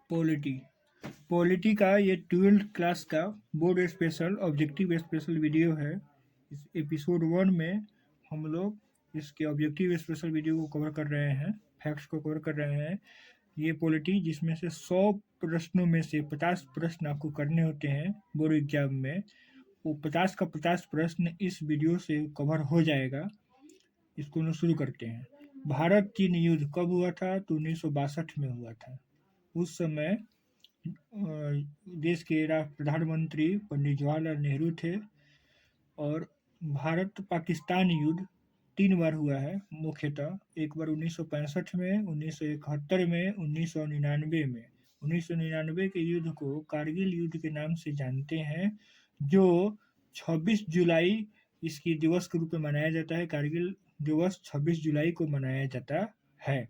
Polity polity का ये 12th class का board special objective special video है। इस एपिसोड 1 में हम लोग इसके ऑब्जेक्टिव स्पेशल वीडियो को कवर कर रहे हैं, फैक्ट्स को कवर कर रहे हैं। ये पॉलिटी जिसमें से 100 प्रश्नों में से 50 प्रश्न आपको करने होते हैं बोर्ड एग्जाम में, वो 50 का 50 प्रश्न इस वीडियो से कवर हो जाएगा। इसको हम शुरू करते हैं। भारत चीन युद्ध कब हुआ था? तो 1962 में हुआ था। उस समय देश के प्रधानमंत्री पंडित जवाहरलाल नेहरू थे और भारत पाकिस्तान युद्ध 3 बार हुआ है मुख्यतः। एक बार 1965 में, 1971 में, 1999 में। 1999 के युद्ध को कारगिल युद्ध के नाम से जानते हैं, जो 26 जुलाई इसकी दिवस के रूप में मनाया जाता है। कारगिल दिवस 26 जुलाई को मनाया जाता है।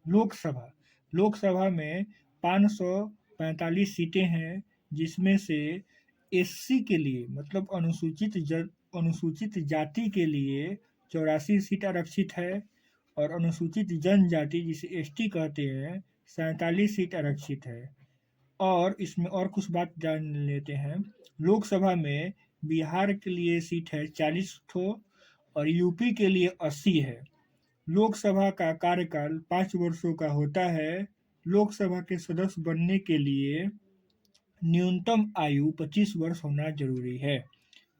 लोकसभा में 545 सीटें हैं, जिसमें से एससी के लिए मतलब अनुसूचित जाति के लिए 84 सीट आरक्षित है और अनुसूचित जनजाति जिसे एसटी कहते हैं 47 सीट आरक्षित है। और इसमें और कुछ बात जान लेते हैं। लोकसभा में बिहार के लिए सीट है 40 ठो और यूपी के लिए 80 है। लोकसभा का कार्यकाल 5 वर्षों का होता है। लोकसभा के सदस्य बनने के लिए न्यूनतम आयु 25 वर्ष होना जरूरी है।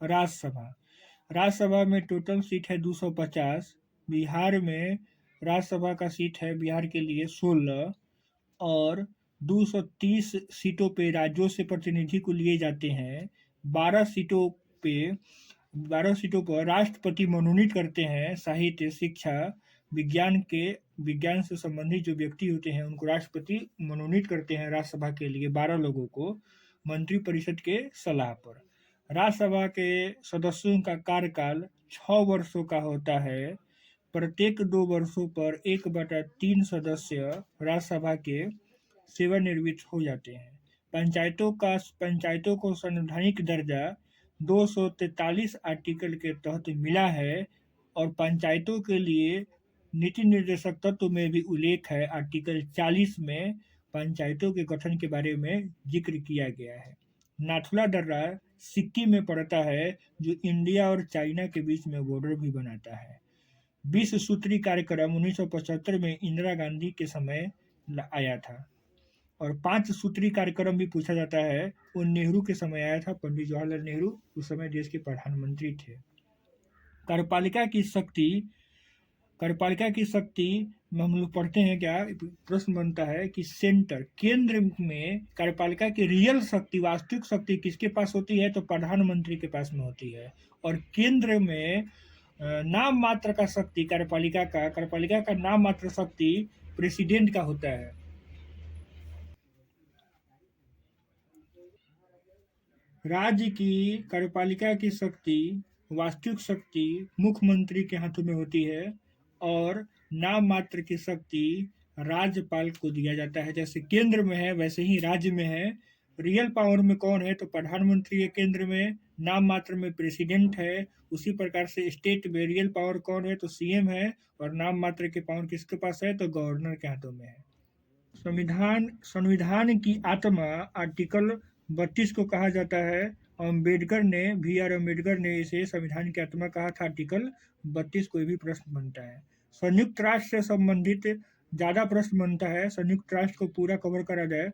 राज्यसभा में टोटल सीट है 250। बिहार में राज्यसभा का सीट है बिहार के लिए 16 और 230 सीटों पे राज्यों से प्रतिनिधि को लिए जाते हैं। 12 सीटों पर राष्ट्रपति मनोनीत करते हैं। साहित्य, शिक्षा, विज्ञान से संबंधित जो व्यक्ति होते हैं उनको राष्ट्रपति मनोनीत करते हैं राज्यसभा के लिए 12 लोगों को मंत्रिपरिषद के सलाह पर। राज्यसभा के सदस्यों का कार्यकाल 6 वर्षों का होता है। प्रत्येक 2 वर्षों पर 1/3 सदस्य राज्यसभा के सेवानिवृत्त हो जाते हैं। पंचायतों को संवैधानिक दर्जा 243 आर्टिकल के तहत मिला है और पंचायतों के लिए नीति निर्देशक तत्व में भी उल्लेख है। आर्टिकल 40 में पंचायतों के गठन के बारे में जिक्र किया गया है। नाथुला दर्रा सिक्किम में पड़ता है, जो इंडिया और चाइना के बीच में बॉर्डर भी बनाता है। 20 सूत्री कार्यक्रम 1975 में इंदिरा गांधी के समय आया था और 5 सूत्री कार्यक्रम भी पूछा जाता है, वो नेहरू के समय आया था। पंडित जवाहरलाल नेहरू उस समय देश के प्रधानमंत्री थे। कार्यपालिका की शक्ति में हम लोग पढ़ते हैं क्या, प्रश्न बनता है कि केंद्र में कार्यपालिका की रियल शक्ति, वास्तविक शक्ति किसके पास होती है? तो प्रधानमंत्री के पास में होती है। और केंद्र में नाम मात्र का शक्ति कार्यपालिका का नाम मात्र शक्ति प्रेसिडेंट का होता है। राज्य की कार्यपालिका की शक्ति, वास्तविक शक्ति मुख्यमंत्री के हाथों में होती है और नाम मात्र की शक्ति राज्यपाल को दिया जाता है। जैसे केंद्र में है वैसे ही राज्य में है। रियल पावर में कौन है? तो प्रधानमंत्री है केंद्र में, नाम मात्र में प्रेसिडेंट है। उसी प्रकार से स्टेट में रियल पावर कौन है? तो सीएम है और नाम मात्र के पावर किसके पास है? तो गवर्नर के हाथों में है। संविधान की आत्मा आर्टिकल 32 को कहा जाता है। B.R. अम्बेडकर ने इसे संविधान की आत्मा कहा था। आर्टिकल 32 कोई भी प्रश्न बनता है। संयुक्त राष्ट्र से संबंधित ज्यादा प्रश्न बनता है। संयुक्त राष्ट्र को पूरा कवर करा जाए।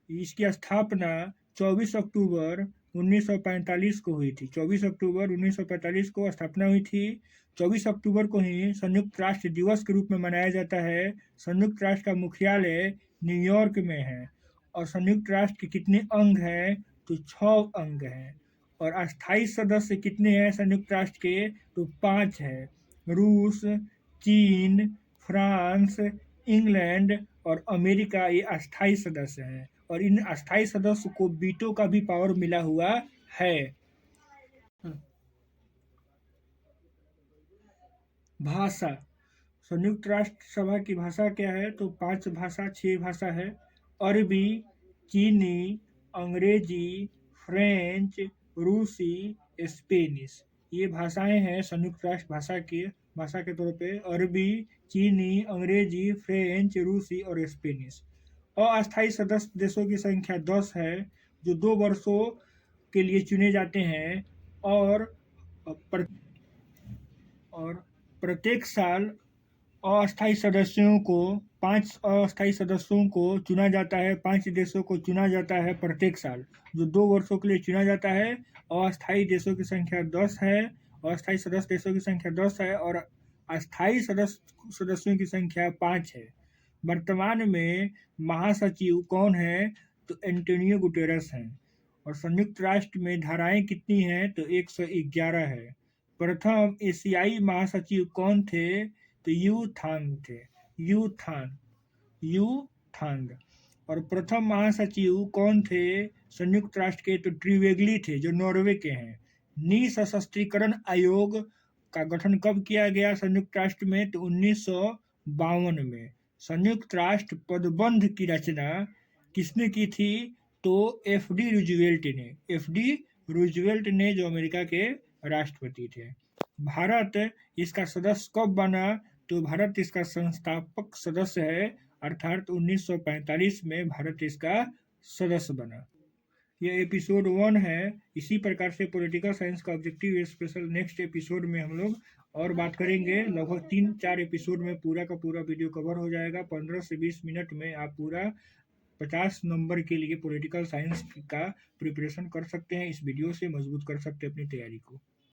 इसकी स्थापना 24 अक्टूबर 1945 को हुई थी। 24 अक्टूबर 1945 को स्थापना हुई थी। 24 अक्टूबर को ही संयुक्त राष्ट्र दिवस के रूप में मनाया जाता है। संयुक्त राष्ट्र का मुख्यालय न्यूयॉर्क में है और संयुक्त राष्ट्र के कितने अंग हैं? तो 6 अंग हैं। और अस्थायी सदस्य कितने हैं संयुक्त राष्ट्र के? तो 5 है। रूस, चीन, फ्रांस, इंग्लैंड और अमेरिका ये अस्थायी सदस्य हैं और इन अस्थायी सदस्य को वीटो का भी पावर मिला हुआ है। भाषा, संयुक्त राष्ट्र सभा की भाषा क्या है? तो 6 भाषा है। अरबी, चीनी, अंग्रेजी, फ्रेंच, रूसी, स्पेनिश, ये भाषाएं हैं संयुक्त राष्ट्र भाषा के तौर पे। अरबी, चीनी, अंग्रेजी, फ्रेंच, रूसी और स्पेनिश। अस्थायी सदस्य देशों की संख्या 10 है, जो 2 वर्षों के लिए चुने जाते हैं और प्र और प्रत्येक साल अस्थायी सदस्यों को 5 अस्थायी सदस्यों को चुना जाता है, 5 देशों को चुना जाता है प्रत्येक साल, जो 2 वर्षों के लिए चुना जाता है। अस्थायी देशों की संख्या 10 है, अस्थायी सदस्य देशों की संख्या 10 है और अस्थायी सदस्यों की संख्या 5 है। वर्तमान में महासचिव कौन है? तो एंटोनियो गुटेरस हैं। और संयुक्त राष्ट्र में धाराएं कितनी हैं? तो 111 है। प्रथम एशियाई महासचिव कौन थे? तो यू थांग थे। यू थांग यू थांग। और प्रथम महासचिव कौन थे संयुक्त राष्ट्र के? तो ट्रिवेगली थे, जो नॉर्वे के हैं। निःशस्त्रीकरण आयोग का गठन कब किया गया संयुक्त राष्ट्र में? तो 1952 में। संयुक्त राष्ट्र पदबंध की रचना किसने की थी? तो एफ.डी. रूजवेल्ट ने। एफ.डी. रूजवेल्ट ने, जो अमेरिका के राष्ट्रपति थे। भारत इसका सदस्य कब बना? तो भारत इसका संस्थापक सदस्य है, अर्थात 1945 में भारत इसका सदस्य बना। ये एपिसोड 1 है। इसी प्रकार से पॉलिटिकल साइंस का ऑब्जेक्टिव स्पेशल नेक्स्ट एपिसोड में हम लोग और बात करेंगे। लगभग 3-4 एपिसोड में पूरा का पूरा वीडियो कवर हो जाएगा। 15 से 20 मिनट में आप पूरा 50 नंबर के लिए पॉलिटिकल साइंस का प्रिपरेशन कर सकते हैं। इस वीडियो से मजबूत कर सकते हैं अपनी तैयारी को।